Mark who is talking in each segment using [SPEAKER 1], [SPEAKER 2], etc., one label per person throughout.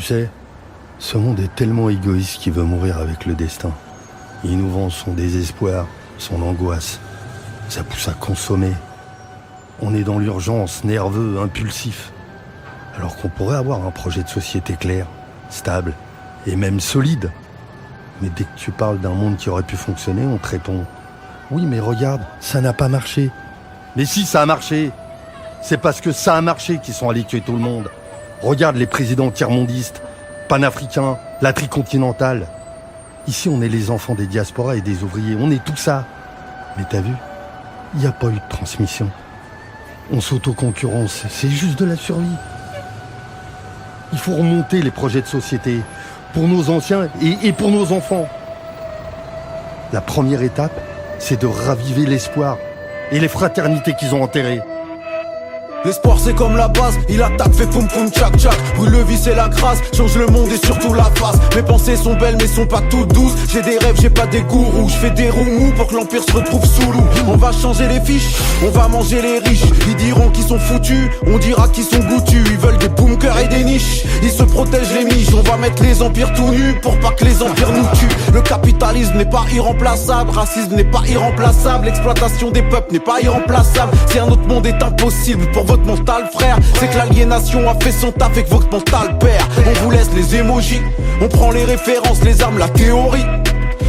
[SPEAKER 1] sais, ce monde est tellement égoïste qu'il veut mourir avec le destin. Il nous vend son désespoir, son angoisse. Ça pousse à consommer. On est dans l'urgence, nerveux, impulsif. Alors qu'on pourrait avoir un projet de société clair, stable et même solide. Mais dès que tu parles d'un monde qui aurait pu fonctionner, on te répond « Oui, mais regarde, ça n'a pas marché. » Mais si, ça a marché. C'est parce que ça a marché qu'ils sont allés tuer tout le monde. Regarde les présidents tiers-mondistes, panafricains, la tricontinentale. Ici, on est les enfants des diasporas et des ouvriers. On est tout ça. Mais t'as vu, il n'y a pas eu de transmission. On s'autoconcurrence, c'est juste de la survie. Il faut remonter les projets de société pour nos anciens et pour nos enfants. La première étape, c'est de raviver l'espoir et les fraternités qu'ils ont enterrées.
[SPEAKER 2] L'espoir c'est comme la base, il attaque, fait poum poum tchac tchac. Brûle le vice et la grâce, change le monde et surtout la face. Mes pensées sont belles mais sont pas toutes douces. J'ai des rêves, j'ai pas des gourous. Je fais des roues mous pour que l'empire se retrouve sous loup. On va changer les fiches, on va manger les riches. Ils diront qu'ils sont foutus, on dira qu'ils sont goûtus. Ils veulent des bunkers et des niches, ils se protègent les miches. On va mettre les empires tout nus pour pas que les empires nous tuent. Le capitalisme n'est pas irremplaçable, racisme n'est pas irremplaçable, l'exploitation des peuples n'est pas irremplaçable. Si un autre monde est impossible pour votre mental frère, c'est que l'aliénation a fait son taf et que votre mental perd. On vous laisse les émojis, on prend les références, les armes, la théorie.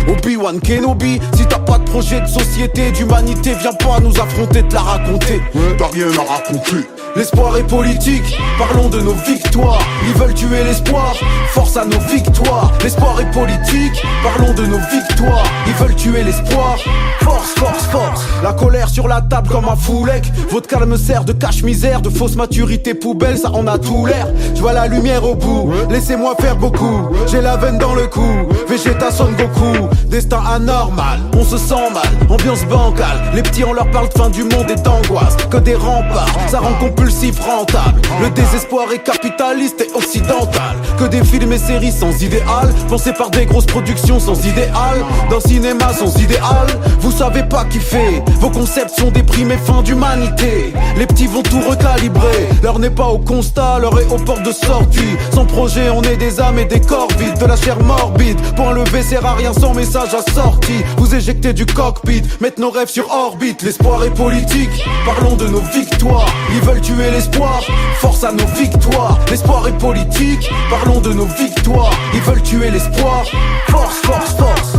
[SPEAKER 2] Obi-Wan Kenobi, si t'as pas de projet de société, d'humanité, viens pas nous affronter, te la raconter.
[SPEAKER 3] T'as rien à raconter.
[SPEAKER 2] L'espoir est politique, parlons de nos victoires. Ils veulent tuer l'espoir, force à nos victoires. L'espoir est politique, parlons de nos victoires. Ils veulent tuer l'espoir, force, force, force. La colère sur la table comme un foulec. Votre calme sert de cache-misère, de fausse maturité poubelle, ça en a tout l'air. Je vois la lumière au bout, laissez-moi faire beaucoup. J'ai la veine dans le cou, Vegeta Son Goku. Destin anormal, on se sent mal, ambiance bancale. Les petits on leur parle de fin du monde et d'angoisse, que des remparts, ça rend compulsif rentable. Le désespoir est capitaliste et occidental. Que des films et séries sans idéal, pensés par des grosses productions sans idéal. D'un cinéma sans idéal, vous savez pas kiffer. Vos concepts sont déprimés, fin d'humanité. Les petits vont tout recalibrer, l'heure n'est pas au constat, l'heure est aux portes de sortie. Sans projet on est des âmes et des corps vides, de la chair morbide. Point levé sert à rien sans message assorti. Vous éjectez du cockpit, mettre nos rêves sur orbite. L'espoir est politique, parlons de nos victoires. Ils veulent tuer l'espoir, force à nos victoires. L'espoir est politique, parlons de nos victoires. Ils veulent tuer l'espoir, force, force, force.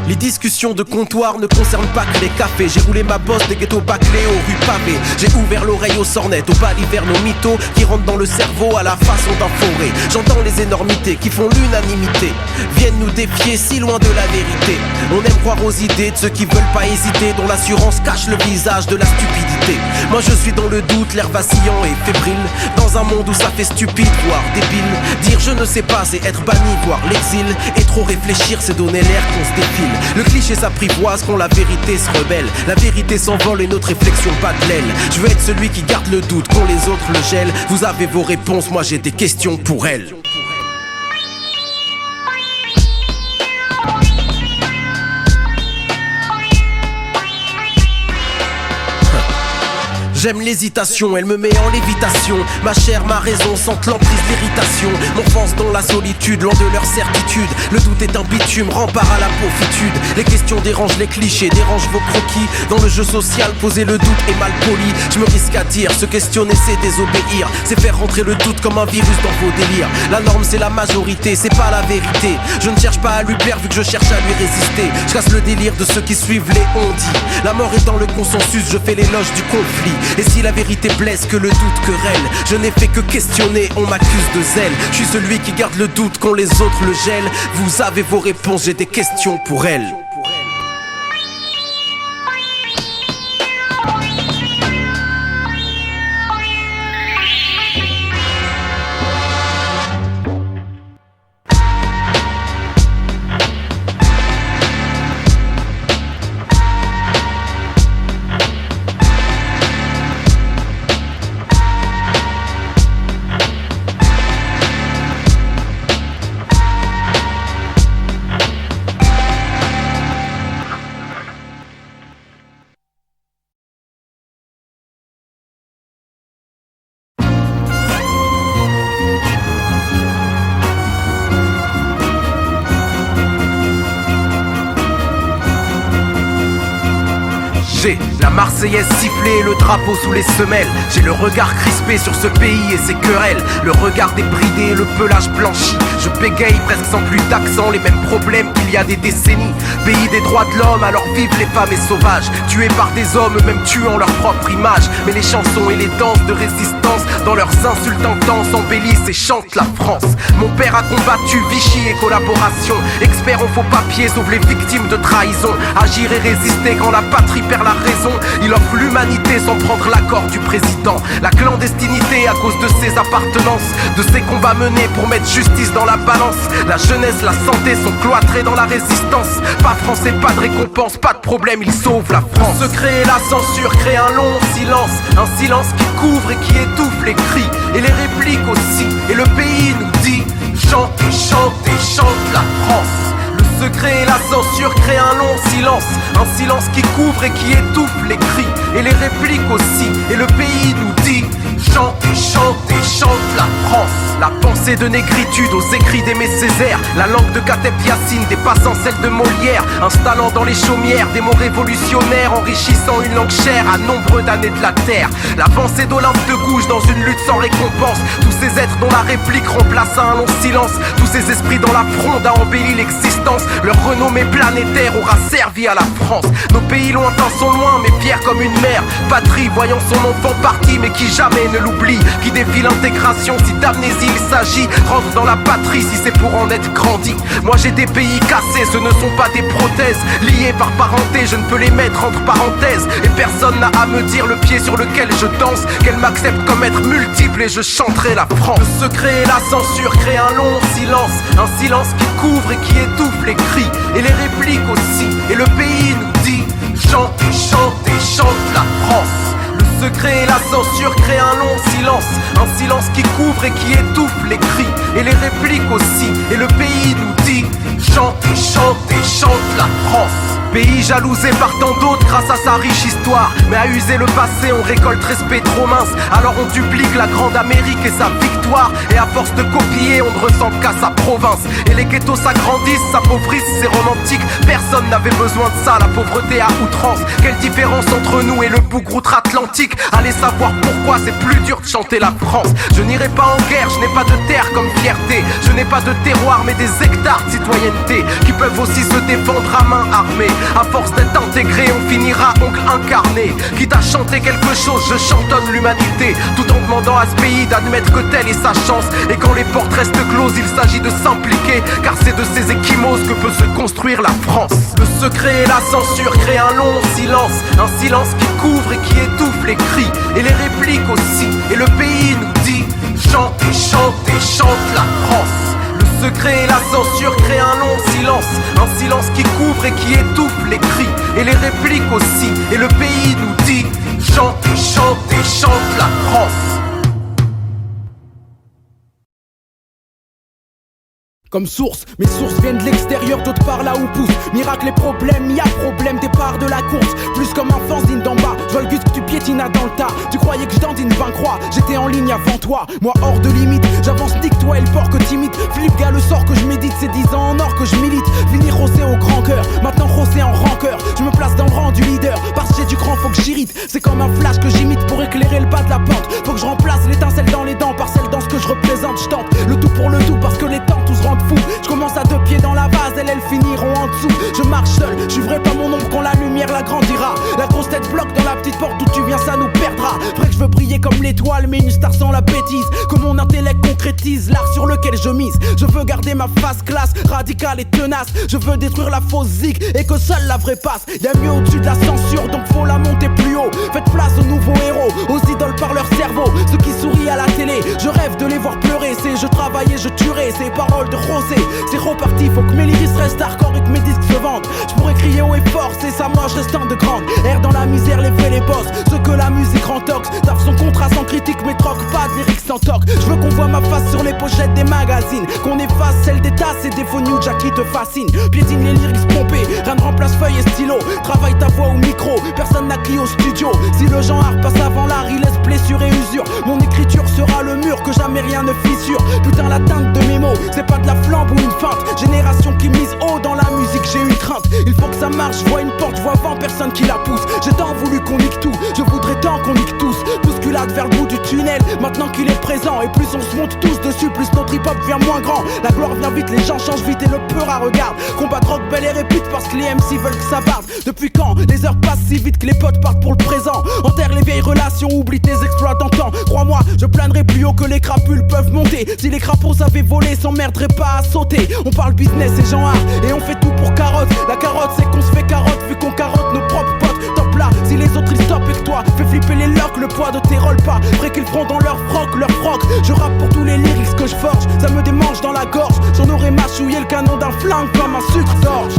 [SPEAKER 4] Les discussions de comptoir ne concernent pas que les cafés. J'ai roulé ma bosse des ghettos bâclés aux rues pavées. J'ai ouvert l'oreille aux sornettes, aux balivernes, aux mythos qui rentrent dans le cerveau à la façon d'un forêt. J'entends les énormités qui font l'unanimité, viennent nous défier si loin de la vérité. On aime croire aux idées de ceux qui veulent pas hésiter, dont l'assurance cache le visage de la stupidité. Moi je suis dans le doute, l'air vacillant et fébrile, dans un monde où ça fait stupide, voire débile. Dire je ne sais pas c'est être banni, voire l'exil. Et trop réfléchir c'est donner l'air qu'on se défile. Le cliché s'apprivoise quand la vérité se rebelle. La vérité s'envole et notre réflexion bat de l'aile. Je veux être celui qui garde le doute quand les autres le gèlent. Vous avez vos réponses, moi j'ai des questions pour elles. J'aime l'hésitation, elle me met en lévitation. Ma chair, ma raison sentent l'emprise l'irritation. M'enfonce dans la solitude, loin de leur certitude. Le doute est un bitume, rempart à la pauvitude. Les questions dérangent les clichés, dérangent vos croquis. Dans le jeu social, poser le doute est mal poli. Je me risque à dire, se questionner c'est désobéir. C'est faire rentrer le doute comme un virus dans vos délires. La norme c'est la majorité, c'est pas la vérité. Je ne cherche pas à lui plaire vu que je cherche à lui résister. Je casse le délire de ceux qui suivent les on-dit. La mort est dans le consensus, je fais l'éloge du conflit. Et si la vérité blesse, que le doute querelle. Je n'ai fait que questionner, on m'accuse de zèle. Je suis celui qui garde le doute quand les autres le gèlent. Vous avez vos réponses, j'ai des questions pour elles. J'ai la Marseillaise sifflée et le drapeau sous les semelles. J'ai le regard crispé sur ce pays et ses querelles. Le regard débridé et le pelage blanchi. Je bégaye presque sans plus d'accent, les mêmes problèmes qu'il y a des décennies. Pays des droits de l'homme, alors vivent les femmes et sauvages. Tués par des hommes, eux-mêmes tuant leur propre image. Mais les chansons et les danses de résistance, dans leurs insultes intenses, embellissent et chantent la France. Mon père a combattu Vichy et collaboration. Expert en faux papiers, sauve les victimes de trahison. Agir et résister quand la patrie perd la raison. Il offre l'humanité sans prendre l'accord du président. La clandestinité à cause de ses appartenances, de ses combats menés pour mettre justice dans la balance. La jeunesse, la santé sont cloîtrés dans la résistance. Pas français, pas de récompense, pas de problème, il sauve la France. Le secret et la censure créent un long silence. Un silence qui couvre et qui étouffe les cris et les répliques aussi. Et le pays nous dit chante, chante et chante la France. Le secret et la censure créent un long silence. Un silence qui couvre et qui étouffe les cris et les répliques aussi. Et le pays nous dit chante, chante et chante la France. La pensée de négritude aux écrits d'Aimé Césaire. La langue de Kateb Yassine dépassant celle de Molière. Installant dans les chaumières des mots révolutionnaires, enrichissant une langue chère à nombreux d'années de la terre. La pensée d'Olympe de Gouges dans une lutte sans récompense. Tous ces êtres dont la réplique remplace un long silence. Tous ces esprits dont la fronde a embelli l'existence. Leur renommée planétaire aura servi à la France. Nos pays lointains sont loin mais fiers comme une mère. Patrie voyant son enfant parti mais qui jamais ne l'oublie. Qui défie l'intégration si d'amnésie il s'agit. Rentre dans la patrie si c'est pour en être grandi. Moi j'ai des pays cassés, ce ne sont pas des prothèses. Liés par parenté, je ne peux les mettre entre parenthèses. Et personne n'a à me dire le pied sur lequel je danse. Qu'elle m'accepte comme être multiple et je chanterai la France. Le secret et la censure créent un long silence. Un silence qui couvre et qui étouffe les cris et les répliques aussi. Et le pays nous dit chante, chante et chante la France. Le secret et la censure créent un long silence. Un silence qui couvre et qui étouffe les cris et les répliques aussi. Et le pays nous dit chante, chante et chante la France. Pays jalousé par tant d'autres grâce à sa riche histoire. Mais à user le passé on récolte respect trop mince. Alors on duplique la grande Amérique et sa victoire. Et à force de copier on ne ressemble qu'à sa province. Et les ghettos s'agrandissent, s'appauvrissent, c'est romantique. Personne n'avait besoin de ça, la pauvreté à outrance. Quelle différence entre nous et le bougre outre-Atlantique. Allez savoir pourquoi c'est plus dur de chanter la France. Je n'irai pas en guerre, je n'ai pas de terre comme fierté. Je n'ai pas de terroir mais des hectares de citoyenneté qui peuvent aussi se défendre à main armée. À force d'être intégré, on finira oncle incarné. Quitte à chanter quelque chose, je chantonne l'humanité. Tout en demandant à ce pays d'admettre que telle est sa chance. Et quand les portes restent closes, il s'agit de s'impliquer. Car c'est de ces échymoses que peut se construire la France. Le secret et la censure créent un long silence. Un silence qui couvre et qui étouffe les cris et les répliques aussi. Et le pays nous dit chante, chante et chante la France. Le secret et la censure créent un long silence. Un silence qui couvre et qui étouffe les cris et les répliques aussi. Et le pays nous dit chante, chante et chante la France.
[SPEAKER 5] Comme source, mes sources viennent de l'extérieur, d'autre part là où pousse. Miracle et problème, y'a problème, départ de la course. Plus comme un fanzine d'en bas, je vois le gus que tu piétines dans le tas. Tu croyais que je dandine 20 croix, j'étais en ligne avant toi. Moi hors de limite, j'avance nique toi et le porc que timide. Philippe gars le sort que je médite, c'est 10 ans en or que je milite. Fini rossé au grand cœur, maintenant rossé en rancœur. Je me place dans le rang du leader, parce que j'ai du grand faut que j'irrite. C'est comme un flash que j'imite pour éclairer le bas de la pente. Faut que je remplace l'étincelle dans les dents par celle dans ce que je représente. Je tente le tout pour le tout parce que les temps tous rendent fou. Je commence à 2 pieds dans la vase, elles finiront en dessous. Je marche seul, je suivrai pas mon ombre quand la lumière la grandira. La grosse tête bloque dans la petite porte d'où tu viens, ça nous perdra. Vrai que je veux briller comme l'étoile, mais une star sans la bêtise. Que mon intellect concrétise l'art sur lequel je mise. Je veux garder ma face classe, radicale et tenace. Je veux détruire la fausse zig et que seule la vraie passe. Y'a mieux au-dessus de la censure, donc faut la monter plus haut. Faites place aux nouveaux héros, aux idoles par leur cerveau. Ceux qui sourient à la télé, je rêve de les voir pleurer. C'est je travaille et je tuerai, ces paroles de Rosé. C'est reparti, faut que mes lyrics restent hardcore et que mes disques se vendent. Je pourrais crier haut et fort, c'est ça moi je reste en de grande. Air dans la misère, les vrais les boss. Ceux que la musique rend tox. Taf son contrat sans critique, mais troque pas de lyrics sans toc. Je veux qu'on voit ma face sur les pochettes des magazines. Qu'on efface celle des tasses et des faux New Jack qui te fascinent. Piétine les lyrics pompés, rien ne remplace feuille et stylo. Travaille ta voix au micro, personne n'a crié au studio. Si le genre art passe avant l'art, il laisse blessure et usure. Mon écriture sera le mur que jamais rien ne fissure. Putain la teinte de mes mots, c'est pas de la flambe ou une feinte. Génération qui mise haut dans la musique, j'ai une crainte. Il faut que ça marche, je vois une porte, je vois 20 personnes qui la poussent. J'ai tant voulu qu'on nique tout, je voudrais tant qu'on nique tous. Bousculade vers le bout du tunnel, maintenant qu'il est présent. Et plus on se monte tous dessus, plus notre hip-hop devient moins grand. La gloire vient vite, les gens changent vite et le peur à regarde. Combat rock, belle et répute parce que les MC veulent que ça barde. Depuis quand les heures passent si vite que les potes partent pour le présent? Enterre les vieilles relations, oublie tes exploits d'antan. Crois-moi, je planerai plus haut que les crapules peuvent monter. Si les crapauds savaient voler, s'emmerderaient pas à sauter. On parle business et genre art, et on fait tout pour carotte. La carotte c'est qu'on se fait carotte, vu qu'on carotte nos propres potes. Top là, si les autres ils stoppent et que toi fais flipper les locks, le poids de tes rolls pas. Vrai qu'ils feront dans leur froc. Je rappe pour tous les lyrics que je forge, ça me démange dans la gorge. J'en aurais mâchouillé le canon d'un flingue comme un sucre d'orge.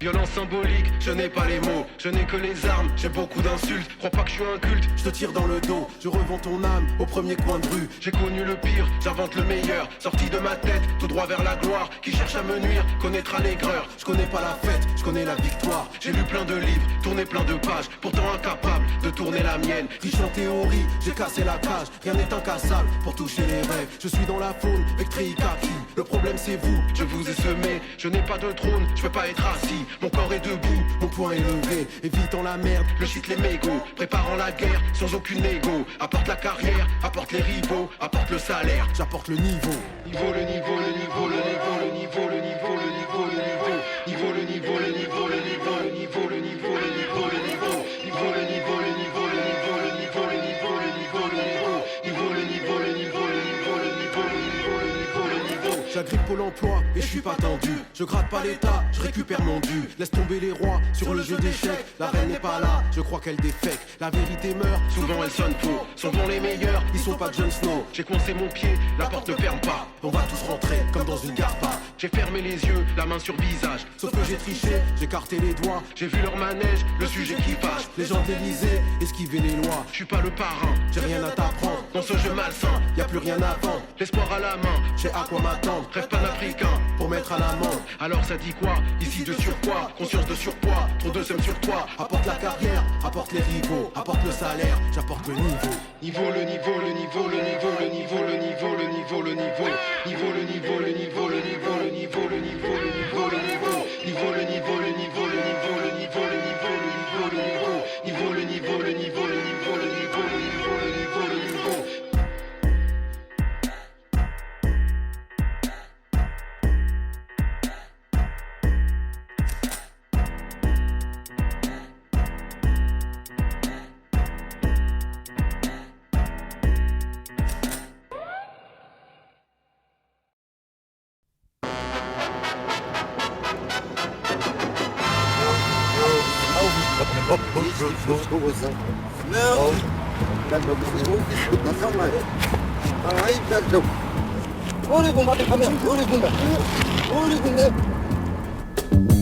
[SPEAKER 4] Violence symbolique, je n'ai pas les mots, je n'ai que les armes, j'ai beaucoup d'insultes. Crois pas que je suis un culte, je te tire dans le dos, je revends ton âme au premier coin de rue. J'ai connu le pire, j'invente le meilleur, sorti de ma tête, tout droit vers la gloire. Qui cherche à me nuire, connaîtra l'aigreur. Je connais pas la fête, je connais la victoire. J'ai lu plein de livres, tourné plein de pages, pourtant incapable de tourner la mienne. Riche en théorie, j'ai cassé la cage, rien n'est incassable pour toucher les rêves. Je suis dans la faune, Vectri Kaki. Le problème c'est vous, je vous ai semé, je n'ai pas de trône, je peux pas être assis. Mon corps est debout, mon poing est levé, évitant la merde, le shit les mégots, préparant la guerre sans aucune négo. Apporte la carrière, apporte les rivaux, apporte le salaire, j'apporte le niveau. Niveau, le niveau, le niveau, le niveau, le niveau, le niveau, le niveau, le niveau. Niveau, le niveau, le niveau, le niveau, le niveau, le niveau, le niveau, le niveau. Niveau, le niveau, le niveau, le niveau, le niveau, le niveau, le niveau, le niveau. Niveau, le niveau, le niveau, le niveau, le niveau, le niveau, le niveau, le niveau. J'agrippe Pôle emploi et je suis pas tendu. Je gratte pas l'état, je récupère mon dû. Laisse tomber les rois sur le jeu d'échecs. La reine n'est pas là, je crois qu'elle défecte. La vérité meurt, souvent elle sonne faux. Sont bons les meilleurs, ils sont pas Jon Snow. J'ai coincé mon pied, la porte ne ferme pas. On va tous rentrer comme dans une garpa. J'ai fermé les yeux, la main sur visage. Sauf que j'ai triché, j'ai écarté les doigts. J'ai vu leur manège, le sujet qui fâche. Les gens de l'Élysée, esquiver les lois. Je suis pas le parrain, j'ai rien à t'apprendre. Dans ce jeu malsain, y a plus rien à vendre. L'espoir à la main, j'ai à quoi m'attendre. Rêve panafricain, pour mettre à l'amende. Alors ça dit quoi, ici de surpoids, conscience de surpoids, trop de seum sur toi. Apporte la carrière, apporte les rivaux, apporte le salaire, j'apporte le niveau. Niveau, le niveau, le niveau, le niveau, le niveau, le niveau, le niveau, le niveau. Niveau, le niveau, le niveau, le niveau, le niveau, le niveau, le niveau, le niveau. Niveau, le niveau, le niveau, le niveau, le niveau, le niveau, le niveau, le niveau. Niveau, le niveau, le niveau, le niveau, le niveau, le niveau, le niveau, le niveau.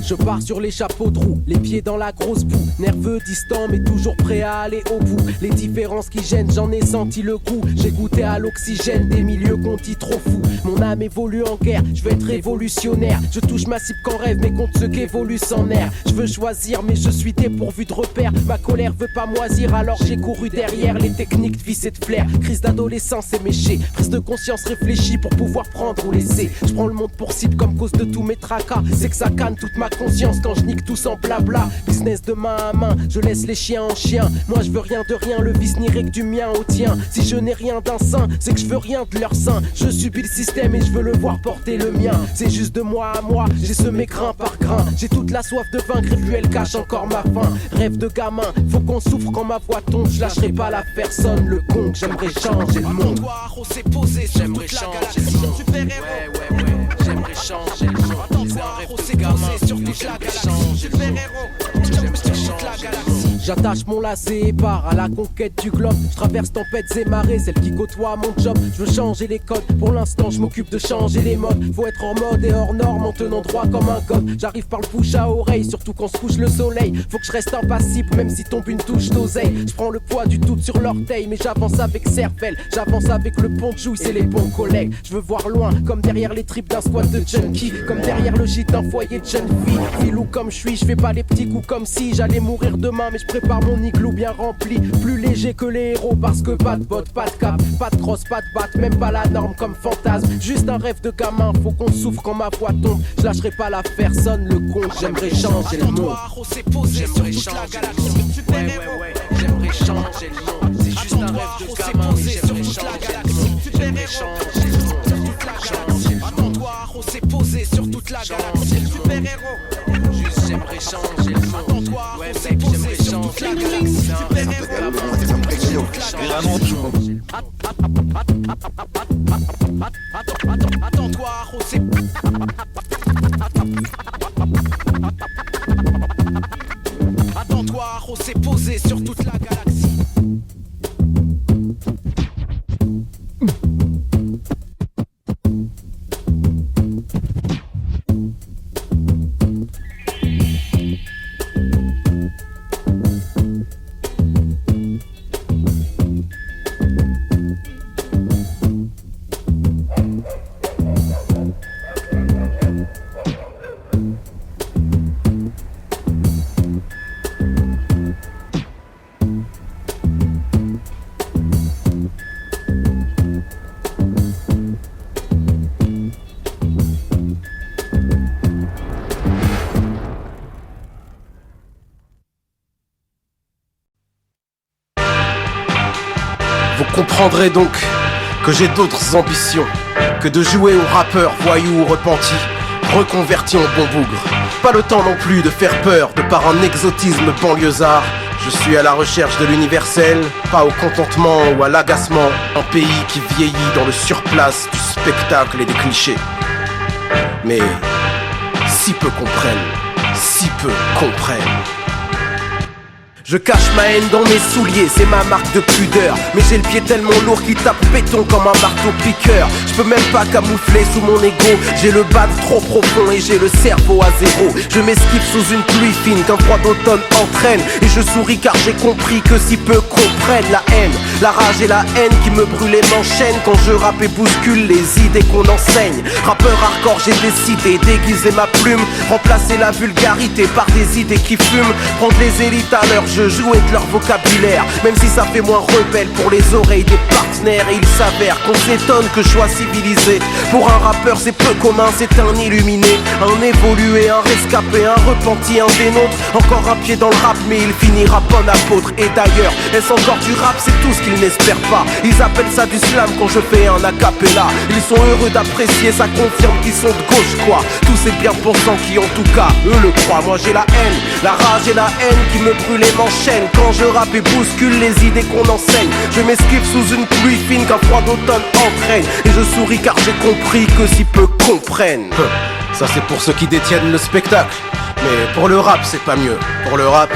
[SPEAKER 4] Je pars sur les chapeaux de roue, les pieds dans la grosse boue. Nerveux, distant, mais toujours prêt à aller au bout. Les différences qui gênent, j'en ai senti le goût. J'ai goûté à l'oxygène des milieux qu'on dit trop fous. Mon âme évolue en guerre, je veux être révolutionnaire. Je touche ma cible qu'en rêve, mais contre ceux qui évoluent sans nerfs. Je veux choisir, mais je suis dépourvu de repères. Ma colère veut pas moisir, alors j'ai couru derrière les techniques de vice et de flair. Crise d'adolescence éméchée, prise de conscience réfléchie pour pouvoir prendre ou laisser. Je prends le monde pour cible comme cause de tous mes tracas. C'est que ça canne toute ma conscience quand je nique tout sans blabla. Business de main à main, je laisse les chiens en chien. Moi je veux rien de rien, le vice n'irait que du mien au tien. Si je n'ai rien d'un saint, c'est que je veux rien de leur sein. Je subis le système et je veux le voir porter le mien. C'est juste de moi à moi, j'ai semé grain par grain. J'ai toute la soif de vaincre et lui elle cache encore ma faim. Rêve de gamin, faut qu'on souffre quand ma voix tombe. Je lâcherai pas la personne, le con que j'aimerais changer le monde.
[SPEAKER 5] On s'est posé,
[SPEAKER 4] J'aimerais changer le monde. Ouais, j'aimerais changer le monde. J'ai un rêve de gamin, sur toute la galaxie. J'aimerais changer le monde.
[SPEAKER 5] J'attache mon lacet et pars à la conquête du globe. Je traverse tempêtes et marées, celles qui côtoient mon job. Je veux changer les codes, pour l'instant je m'occupe de changer les modes. Faut être hors mode et hors norme en tenant droit comme un god. J'arrive par le bouche à oreille, surtout quand se couche le soleil. Faut que je reste impassible même si tombe une touche d'oseille. Je prends le poids du doute sur l'orteil, mais j'avance avec cervelle. J'avance avec le pont de jouy, c'est les bons collègues. Je veux voir loin, comme derrière les tripes d'un squat de junkie, comme derrière le gîte d'un foyer de jeune fille. Filou comme je suis, je fais pas les petits coups comme si j'allais mourir demain, mais je prépare mon igloo bien rempli. Plus léger que les héros parce que pas de bottes, pas de cap, pas de crosse, pas de batte, même pas la norme comme fantasme. Juste un rêve de gamin, faut qu'on souffre quand ma voix tombe. Je lâcherai pas l'affaire, sonne le con, j'aimerais changer le monde. J'aimerais changer le monde. Ouais. J'aimerais changer le monde. C'est juste un rêve de gamin, mais j'aimerais changer le monde. J'aimerais changer le monde. Attends-toi, on s'est posé sur toute la galaxie. Super-héros. Juste j'aimerais changer le monde. Attends-toi, on s'est posé sur toute la galaxie. Super-héros. Attends-toi, on s'est... Attends-toi, on s'est posé sur toute la galaxie.
[SPEAKER 4] Vous comprendrez donc que j'ai d'autres ambitions que de jouer aux rappeurs, voyous ou repentis, reconvertis en bon bougre. Pas le temps non plus de faire peur de par un exotisme banlieusard. Je suis à la recherche de l'universel, pas au contentement ou à l'agacement. Un pays qui vieillit dans le surplace du spectacle et des clichés. Mais si peu comprennent, si peu comprennent. Je cache ma haine dans mes souliers, c'est ma marque de pudeur. Mais j'ai le pied tellement lourd qu'il tape béton comme un marteau piqueur. Je peux même pas camoufler sous mon ego. J'ai le bas trop profond et j'ai le cerveau à zéro. Je m'esquive sous une pluie fine qu'un froid d'automne entraîne. Et je souris car j'ai compris que si peu comprennent la haine, la rage et la haine qui me brûlent et m'enchaînent. Quand je rappe et bouscule les idées qu'on enseigne. Rappeur hardcore, j'ai décidé d'aiguiser ma plume, remplacer la vulgarité par des idées qui fument. Prendre les élites à leur jeu, jouer de leur vocabulaire, même si ça fait moins rebelle pour les oreilles des partenaires. Et il s'avère qu'on s'étonne que je sois civilisé. Pour un rappeur c'est peu commun, c'est un illuminé, un évolué, un rescapé, un repenti, un des nôtres. Encore un pied dans le rap mais il finira bon apôtre. Et d'ailleurs, est-ce encore du rap? C'est tout ce qu'ils n'espèrent pas. Ils appellent ça du slam quand je fais un acapella. Ils sont heureux d'apprécier, ça confirme qu'ils sont de gauche quoi. Tous ces bien pensants qui en tout cas eux le croient. Moi j'ai la haine, la rage et la haine qui me brûlent et m'enchaînent. Quand je rappe et bouscule les idées qu'on enseigne, je m'esquive sous une pluie fine qu'un froid d'automne entraîne. Et je souris car j'ai compris que si peu comprennent. Ça c'est pour ceux qui détiennent le spectacle. Mais pour le rap c'est pas mieux. Pour le rap,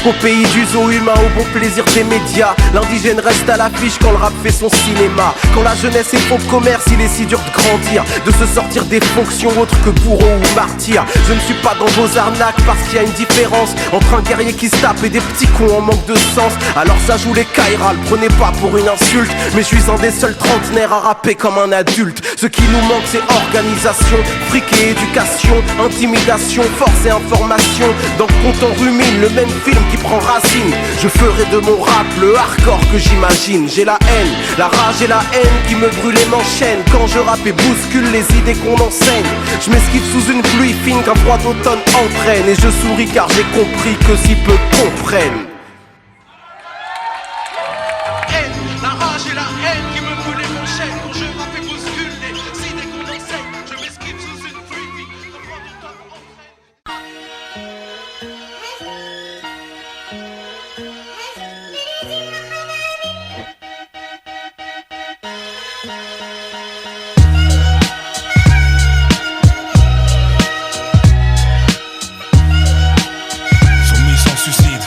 [SPEAKER 4] au pays du zoo humain, au bon plaisir des médias, l'indigène reste à l'affiche quand le rap fait son cinéma. Quand la jeunesse est faux commerce, il est si dur de grandir, de se sortir des fonctions autres que bourreau ou martyr. Je ne suis pas dans vos arnaques parce qu'il y a une différence entre un guerrier qui se tape et des petits cons en manque de sens. Alors ça joue les Kaira, le prenez pas pour une insulte, mais je suis un des seuls trentenaires à rapper comme un adulte. Ce qui nous manque c'est organisation, fric et éducation, intimidation, force et information. Dans le compte on rumine le même film qui prend racine. Je ferai de mon rap le hardcore que j'imagine. J'ai la haine, la rage et la haine qui me brûlent et m'enchaînent. Quand je rappe et bouscule les idées qu'on enseigne, je m'esquive sous une pluie fine qu'un froid d'automne entraîne. Et je souris car j'ai compris que si peu comprennent. Haine, la rage et la haine qui me brûlent et m'enchaînent. Quand je rappe et bouscule les idées qu'on enseigne, je m'esquive sous une pluie fine qu'un froid d'automne entraîne.
[SPEAKER 6] Soumis sans suicide.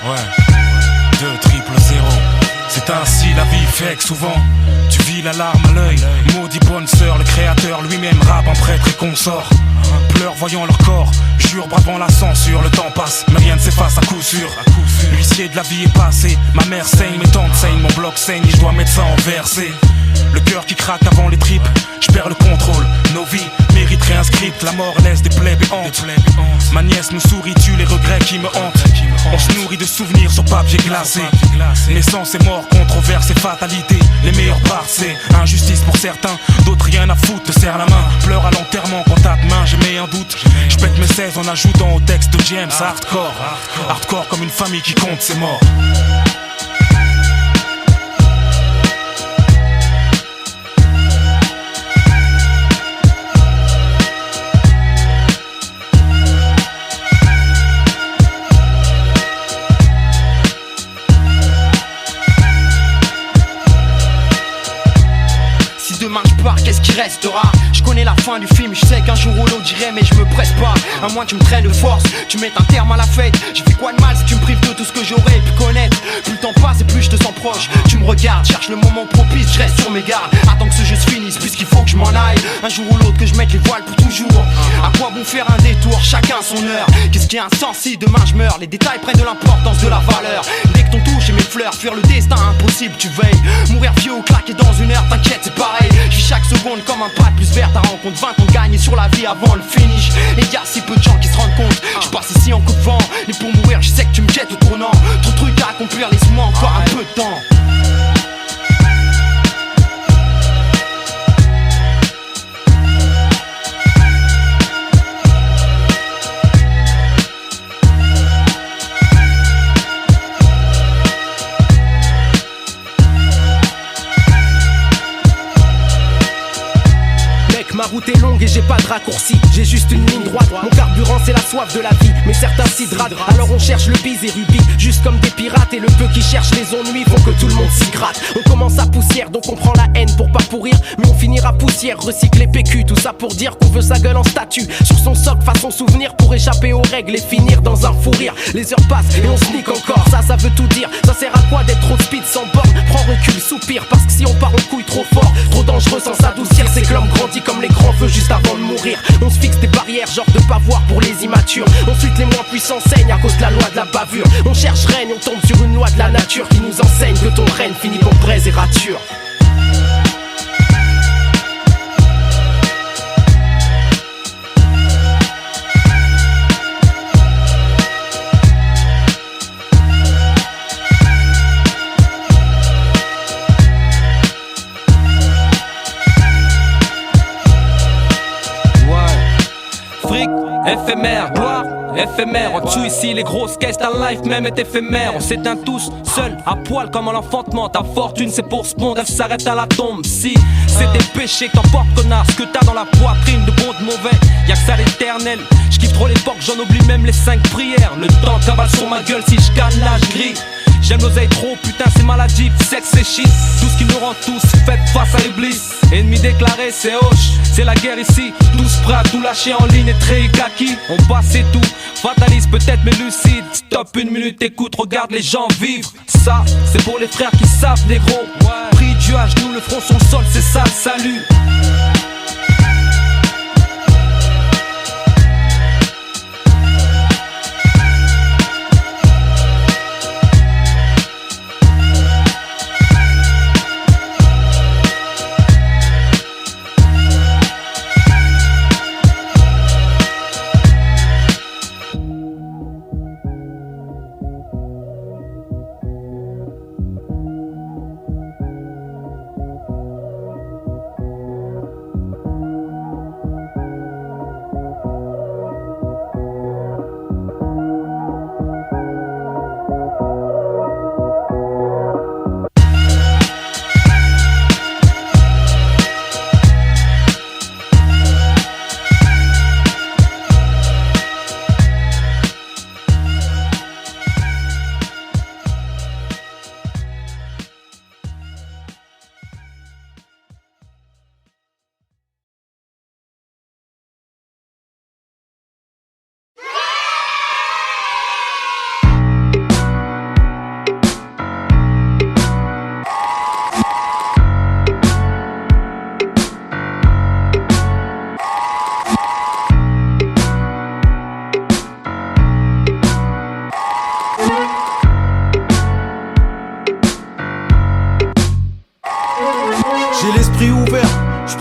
[SPEAKER 6] Ouais, 2-0-0. C'est ainsi la vie fait que souvent tu vis la larme à l'œil. Maudit bonne sœur, le créateur lui-même rappe en prêtre et consort. Pleure voyant leur corps, jure bravant la censure. Le temps passe, mais rien ne s'efface à coup sûr. L'huissier de la vie est passé. Ma mère saigne, mes tantes saignent, mon bloc saigne et je dois mettre ça en versé. Le cœur qui craque avant les tripes, je perds le contrôle. Nos vies mériteraient un script, la mort laisse des plaies béantes. Ma nièce me sourit, tue les regrets qui me hantent. On se nourrit de souvenirs sur papier glacé. Naissance et mort, controverse et fatalité. Les meilleures parts c'est injustice pour certains, d'autres rien à foutre, te serre la main. Pleure à l'enterrement quand t'as de main, j'ai mis un doute. Je pète mes 16 en ajoutant au texte de James hardcore. Hardcore comme une famille qui compte ses morts.
[SPEAKER 7] Demain je pars, qu'est-ce qui restera? Je connais la fin du film, je sais qu'un jour ou l'autre j'irai mais je me presse pas. À moins que tu me traînes de force, tu mettes un terme à la fête. J'ai fait quoi de mal si tu me prives de tout ce que j'aurais pu connaître? Plus le temps passe et plus je te sens proche. Tu me regardes, cherche le moment propice, je reste sur mes gardes. Attends que ce jeu se finisse puisqu'il faut que je m'en aille. Un jour ou l'autre que je mette les voiles pour toujours. À quoi bon faire un détour, chacun son heure. Qu'est-ce qui est insensé, demain je meurs. Les détails prennent de l'importance, de la valeur. Dès que ton touche et mes fleurs, fuir le destin impossible, tu veilles. Mourir vieux ou claquer dans une heure, t'inquiète c'est pareil. Je vis chaque seconde comme un pas de plus vert. Ta rencontre 20 on gagne sur la vie avant le finish. Et y'a si peu de gens qui se rendent compte. Je passe ici en coup de vent. Et pour mourir je sais que tu me jettes au tournant. Trop de trucs à accomplir, laisse-moi encore un peu de temps.
[SPEAKER 4] Ma route est longue et j'ai pas de raccourci. J'ai juste une ligne droite. Mon carburant c'est la soif de la vie. Mais certains s'hydratent. Alors on cherche le bise et rubis. Juste comme des pirates. Et le peu qui cherche les ennuis font que tout le monde s'y gratte. On commence à poussière donc on prend la haine pour pas pourrir. Mais on finira poussière, recycler PQ. Tout ça pour dire qu'on veut sa gueule en statue. Sur son socle façon souvenir pour échapper aux règles et finir dans un fou rire. Les heures passent et on se nique encore. Ça veut tout dire. Ça sert à quoi d'être trop speed sans borne? Prends recul, soupire. Parce que si on part en couille trop fort, trop dangereux sans s'adoucir. C'est que l'homme grandit comme les grands feux juste avant de mourir. On se fixe des barrières genre de pas voir pour les immatures. Ensuite les moins puissants saignent à cause de la loi de la bavure. On cherche règne, on tombe sur une loi de la nature qui nous enseigne que ton règne finit pour braise et rature.
[SPEAKER 8] Éphémère, gloire, éphémère. En dessous ici les grosses caisses, ta life même est éphémère. On s'éteint tous, seuls, à poil comme à l'enfantement. Ta fortune c'est pour ce monde, elle s'arrête à la tombe. Si c'est des péchés que t'emportes connard, ce que t'as dans la poitrine de bon de mauvais, y'a que ça l'éternel. J'kiffe trop l'époque, j'en oublie même les 5 prières. Le temps cavale sur ma gueule si j'gagne l'âge gris. J'aime l'oseille trop, putain c'est maladif, sexe et shit. Tout ce qui nous rend tous fait face à l'iblis. Ennemi déclaré c'est hoche, c'est la guerre ici. Tous prêts à tout lâcher en ligne et très kaki. On passe et tout, fataliste peut-être mais lucide. Stop une minute, écoute, regarde les gens vivre. Ça, c'est pour les frères qui savent négro. Pris Dieu à genoux, le front sur le sol, c'est ça le salut.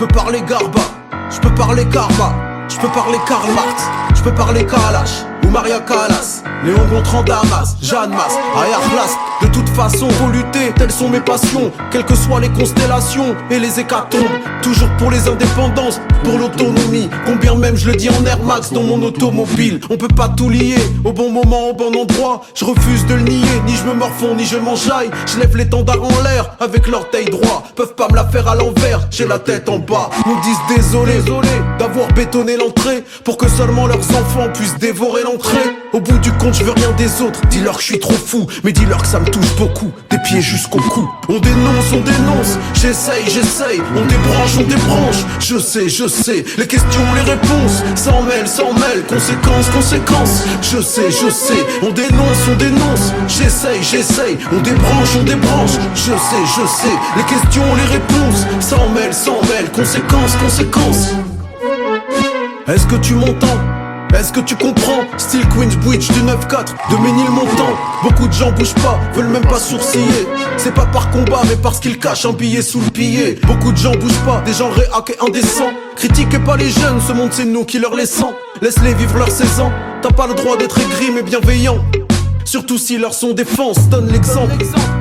[SPEAKER 5] peux parler Garba, je peux parler Karma, je peux parler Karl Marx, je peux parler Kalash ou Maria Callas, Léon Gontran Damas, Jeanne Masse, Ayarlas. De toute façon, faut lutter, telles sont mes passions, quelles que soient les constellations et les hécatombes. Toujours pour les indépendances, pour l'autonomie. Combien même je le dis en Air Max dans mon automobile. On peut pas tout lier, au bon moment, au bon endroit. Je refuse de le nier, ni je me morfonds, ni je m'enjaille. Je lève l'étendard en l'air, avec l'orteil droit. Peuvent pas me la faire à l'envers, j'ai la tête en bas. Nous disent désolé d'avoir bétonné l'entrée, pour que seulement leurs enfants puissent dévorer l'entrée. Au bout du compte, je veux rien des autres. Dis-leur que je suis trop fou, mais dis-leur que ça me touche beaucoup. Des pieds jusqu'au cou. On dénonce, j'essaye. On débranche, je sais. Les questions, les réponses, s'en mêlent. Conséquences, je sais. On dénonce, j'essaye. On débranche, je sais. Les questions, les réponses, s'en mêlent. Conséquences. Est-ce que tu m'entends? Est-ce que tu comprends? Style Queensbridge du 9-4 de Ménilmontant. Beaucoup de gens bougent pas, veulent même pas sourciller. C'est pas par combat mais parce qu'ils cachent un billet sous le billet. Beaucoup de gens bougent pas, des gens réac et indécents. Critiquez pas les jeunes, ce monde c'est nous qui leur laissons. Laisse-les vivre leurs 16 ans. T'as pas le droit d'être aigri mais bienveillant. Surtout si leur son défense donne l'exemple.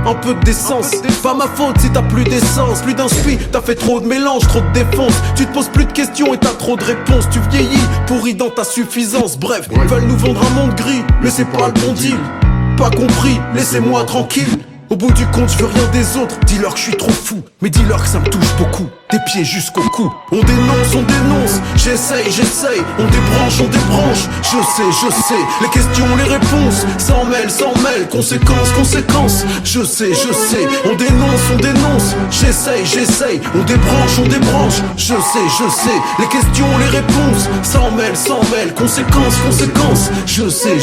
[SPEAKER 5] Un peu de décence, pas ma faute si t'as plus d'essence. Plus d'inspi, t'as fait trop de mélange, trop de défense. Tu te poses plus de questions et t'as trop de réponses. Tu vieillis, pourri dans ta suffisance. Bref, ils veulent nous vendre un monde gris, mais c'est pas le bon deal. Pas compris, laissez-moi tranquille. Au bout du compte, je veux rien des autres. Dis-leur que je suis trop fou, mais dis-leur que ça me touche beaucoup. Des pieds jusqu'au cou. On dénonce, j'essaye. On débranche, je sais. Les questions, les réponses, s'en mêlent. Conséquences, je sais. On dénonce, j'essaye. On débranche, je sais. Les questions, les réponses, s'en mêlent. Conséquences, je sais.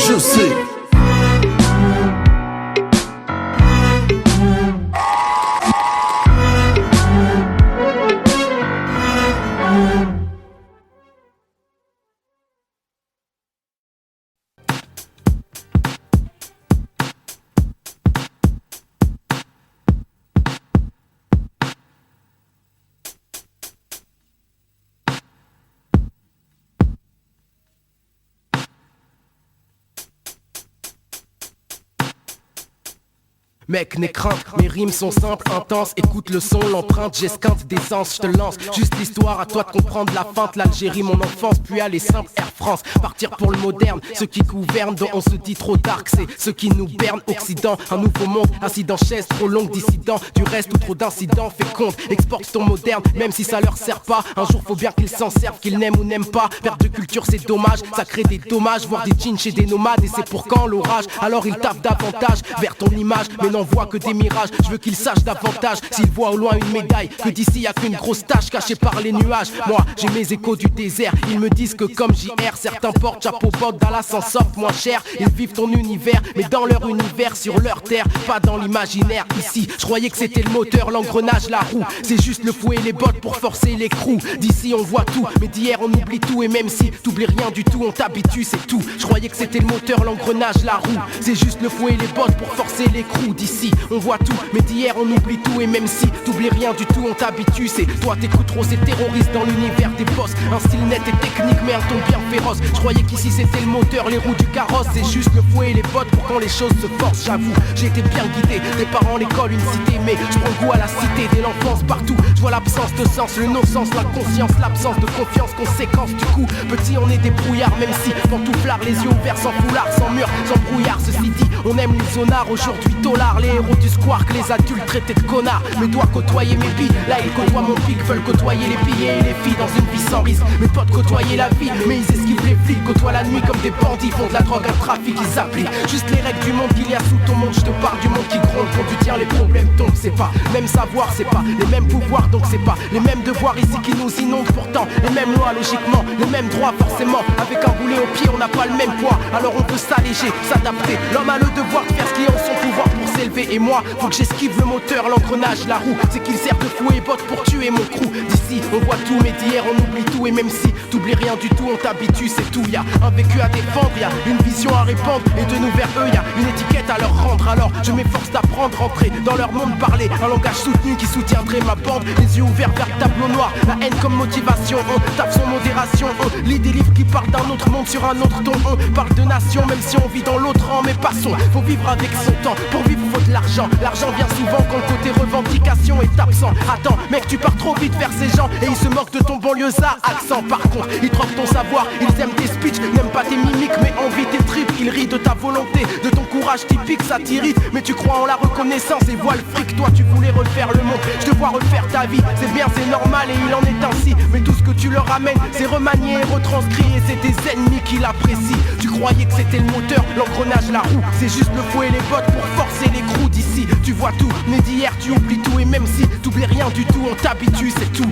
[SPEAKER 4] Mec, n'aie crainte, mes rimes sont simples, intenses. Écoute le son, l'empreinte, j'esquinte d'essence, je te lance. Juste l'histoire, à toi de comprendre la feinte. L'Algérie, mon enfance, puis aller simple, Air France. Partir pour le moderne, ceux qui gouvernent, dont on se dit trop dark. C'est ceux qui nous bernent, Occident. Un nouveau monde, assis dans chaise, trop longue, dissident. Du reste ou trop d'incidents, fais compte. Exporte ton moderne, même si ça leur sert pas. Un jour faut bien qu'ils s'en servent, qu'ils n'aiment ou n'aiment pas. Perte de culture, c'est dommage, ça crée des dommages. Voir des jeans chez des nomades, et c'est pour quand l'orage. Alors ils tapent davantage vers ton image, mais n'en voit que des mirages. Je veux qu'ils sachent davantage s'ils voient au loin une médaille, que d'ici y'a qu'une grosse tache cachée par les nuages. Moi j'ai mes échos du désert, ils me disent que comme JR, certains portent chapeau bottes, Dallas s'en sortent moins cher. Ils vivent ton univers, mais dans leur univers, sur leur terre, pas dans l'imaginaire. Ici, je croyais que c'était le moteur, l'engrenage, la roue. C'est juste le fouet et les bottes pour forcer l'écrou. D'ici on voit tout, mais d'hier on oublie tout. Et même si t'oublies rien du tout, on t'habitue, c'est tout. Je croyais que c'était le moteur, l'engrenage, la roue. C'est juste le fouet et les bottes pour forcer l'écrou. D'ici on voit tout, mais d'hier on oublie tout. Et même si t'oublies rien du tout, on t'habitue. C'est toi t'écoutes trop ces terroristes dans l'univers des boss. Un style net et technique mais un ton bien féroce. Je croyais qu'ici c'était le moteur, les roues du carrosse. C'est juste le fouet et les bottes pour quand les choses se forcent. J'avoue, j'ai été bien guidé, des parents, l'école, une cité. Mais je prends goût à la cité, dès l'enfance partout. Je vois l'absence de sens, le non-sens, la conscience, l'absence de confiance, conséquence. Du coup, petit on est des brouillards, même si pantouflard, les yeux ouverts, sans foulard, sans mur, sans brouillard. Ceci dit, on aime les zonards, aujourd'hui dollars, les héros du squark, les adultes traités de connards. Mais dois côtoyer mes billes, là ils côtoient mon pic, veulent côtoyer les billets et les filles dans une vie sans risque. Mes potes côtoyer la vie, mais ils esquivent les flics, côtoient la nuit comme des bandits, font de la drogue, un trafic, ils appliquent juste les règles du monde qu'il y a sous ton monde. Je te parle du monde qui gronde, quand tu tiens les problèmes tombent. C'est pas même savoir, c'est pas les mêmes pouvoirs, donc c'est pas les mêmes devoirs ici qui nous inondent. Pourtant les mêmes lois logiquement, les mêmes droits forcément. Avec un boulet au pied on n'a pas le même poids, alors on peut s'alléger, s'adapter. L'homme a le devoir de faire ce qui est en son pouvoir pour s'élever. Et moi faut que j'esquive le moteur, l'engrenage, la roue. C'est qu'il sert de fouet et botte pour tuer mon crew. D'ici on voit tout, mais d'hier on oublie tout. Et même si t'oublies rien du tout, on t'habitue, c'est tout. Y'a un vécu à défendre, y'a une vision à répandre, et de nous vers eux y'a une étiquette à leur rendre.
[SPEAKER 5] comprendre, alors je m'efforce d'apprendre, rentrer dans leur monde, parler un langage soutenu qui soutiendrait ma bande. Les yeux ouverts vers le tableau noir, la haine comme motivation. On tape son modération, on lit des livres qui parlent d'un autre monde sur un autre ton. On parle de nation même si on vit dans l'autre rang. Mais passons, faut vivre avec son temps. Pour vivre faut de l'argent. L'argent vient souvent quand le côté revendication est absent. Attends mec, tu pars trop vite vers ces gens et ils se moquent de ton banlieusard accent. Par contre, ils troquent ton savoir, ils aiment tes speeches, n'aiment pas tes mimiques mais envient tes tripes. Ils rient de ta volonté, de ton courage typique, ça t'irrite. Mais tu crois en la reconnaissance et vois le fric. Toi tu voulais refaire le monde, je te vois refaire ta vie. C'est bien, c'est normal et il en est ainsi. Mais tout ce que tu leur ramènes, c'est remanié et retranscrit. Et c'est tes ennemis qui l'apprécient. Tu croyais que c'était le moteur, l'engrenage, la roue. C'est juste le fouet et les bottes pour forcer les crews d'ici. Tu vois tout, mais d'hier tu oublies tout. Et même si t'oublies rien du tout, on t'habitue, c'est tout.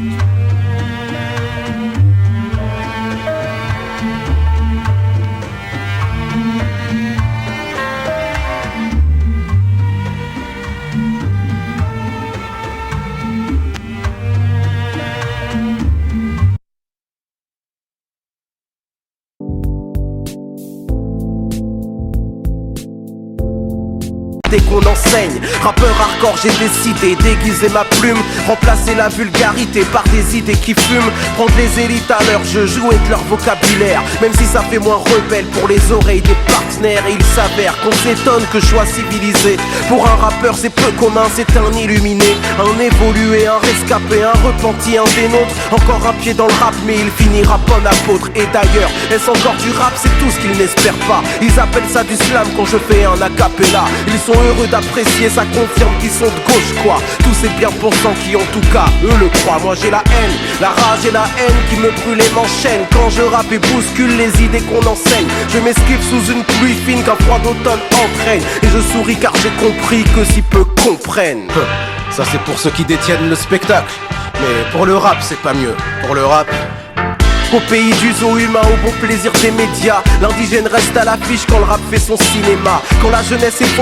[SPEAKER 4] Qu'on enseigne, rappeur hardcore, j'ai décidé d'aiguiser ma plume, remplacer la vulgarité par des idées qui fument, prendre les élites à leur jeu, jouer de leur vocabulaire, même si ça fait moins rebelle pour les oreilles des partenaires. Et il s'avère qu'on s'étonne que je sois civilisé. Pour un rappeur c'est peu commun, c'est un illuminé, un évolué, un rescapé, un repenti, un des nôtres. Encore un pied dans le rap mais il finira bon apôtre. Et d'ailleurs, est-ce encore du rap? C'est tout ce qu'ils n'espèrent pas. Ils appellent ça du slam quand je fais un acapella. Ils sont heureux d'apprécier, ça confirme qu'ils sont de gauche quoi. Tous ces bien-pensants qui en tout cas eux le croient. Moi j'ai la haine, la rage et la haine qui me brûlent et m'enchaînent. Quand je rappe et bouscule les idées qu'on enseigne, je m'esquive sous une pluie fine qu'un froid d'automne entraîne. Et je souris car j'ai compris que si peu comprennent.
[SPEAKER 9] Ça c'est pour ceux qui détiennent le spectacle. Mais pour le rap c'est pas mieux. Pour le rap,
[SPEAKER 4] au pays du zoo humain, au bon plaisir des médias, l'indigène reste à l'affiche quand le rap fait son cinéma. Quand la jeunesse est